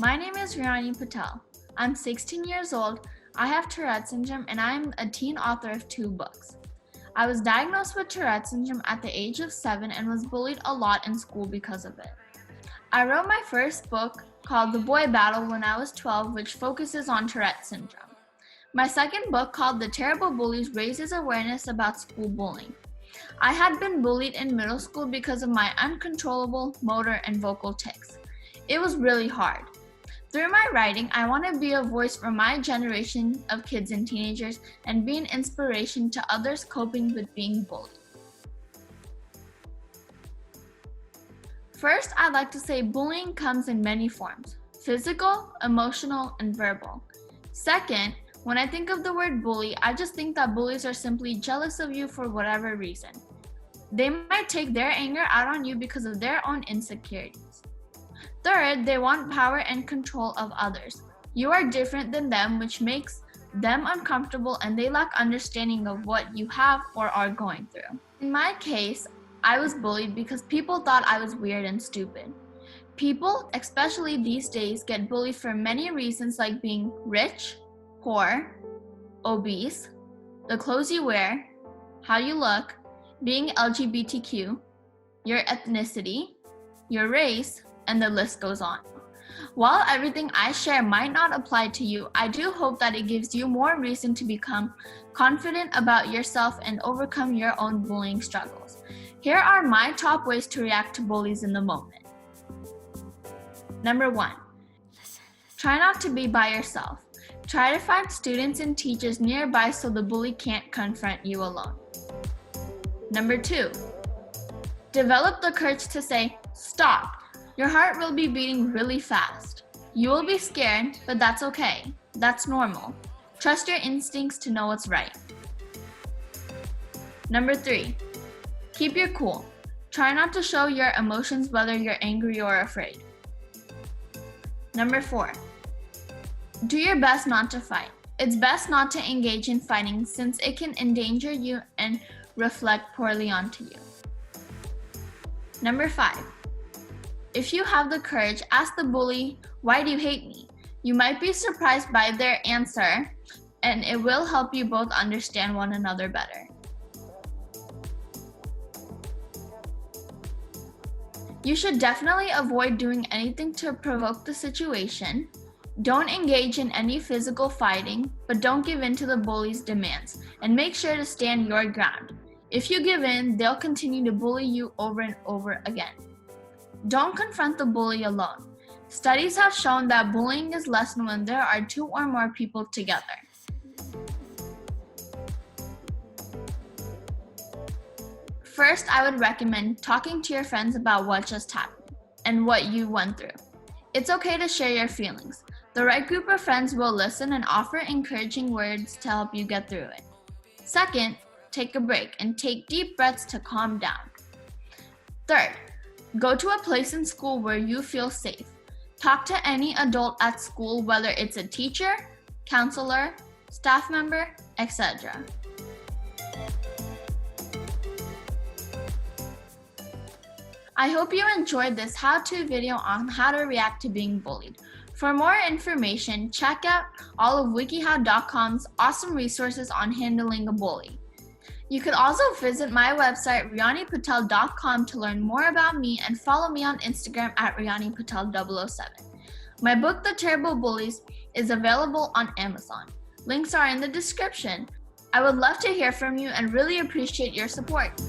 My name is Riyani Patel. I'm 16 years old, I have Tourette syndrome, and I am a teen author of 2 books. I was diagnosed with Tourette syndrome at the age of 7 and was bullied a lot in school because of it. I wrote my first book called The Boy Battle when I was 12, which focuses on Tourette syndrome. My second book called The Terrible Bullies raises awareness about school bullying. I had been bullied in middle school because of my uncontrollable motor and vocal tics. It was really hard. Through my writing, I want to be a voice for my generation of kids and teenagers and be an inspiration to others coping with being bullied. First, I'd like to say bullying comes in many forms: physical, emotional, and verbal. Second, when I think of the word bully, I just think that bullies are simply jealous of you for whatever reason. They might take their anger out on you because of their own insecurities. Third, they want power and control of others. You are different than them, which makes them uncomfortable, and they lack understanding of what you have or are going through. In my case, I was bullied because people thought I was weird and stupid. People, especially these days, get bullied for many reasons like being rich, poor, obese, the clothes you wear, how you look, being LGBTQ, your ethnicity, your race, and the list goes on. While everything I share might not apply to you, I do hope that it gives you more reason to become confident about yourself and overcome your own bullying struggles. Here are my top ways to react to bullies in the moment. Number 1, try not to be by yourself. Try to find students and teachers nearby so the bully can't confront you alone. Number 2, develop the courage to say, "Stop." Your heart will be beating really fast. You will be scared, but that's okay. That's normal. Trust your instincts to know what's right. Number 3, keep your cool. Try not to show your emotions whether you're angry or afraid. Number 4, do your best not to fight. It's best not to engage in fighting since it can endanger you and reflect poorly onto you. Number 5, if you have the courage, ask the bully, "Why do you hate me?" You might be surprised by their answer, and it will help you both understand one another better. You should definitely avoid doing anything to provoke the situation. Don't engage in any physical fighting, but don't give in to the bully's demands, and make sure to stand your ground. If you give in, they'll continue to bully you over and over again. Don't confront the bully alone. Studies have shown that bullying is lessened when there are 2 or more people together. First, I would recommend talking to your friends about what just happened and what you went through. It's okay to share your feelings. The right group of friends will listen and offer encouraging words to help you get through it. Second, take a break and take deep breaths to calm down. Third, go to a place in school where you feel safe. Talk to any adult at school, whether it's a teacher, counselor, staff member, etc. I hope you enjoyed this how-to video on how to react to being bullied. For more information, check out all of wikiHow.com's awesome resources on handling a bully. You could also visit my website, RiyaniPatel.com, to learn more about me and follow me on Instagram at RiyaniPatel007. My book, The Terrible Bullies, is available on Amazon. Links are in the description. I would love to hear from you and really appreciate your support.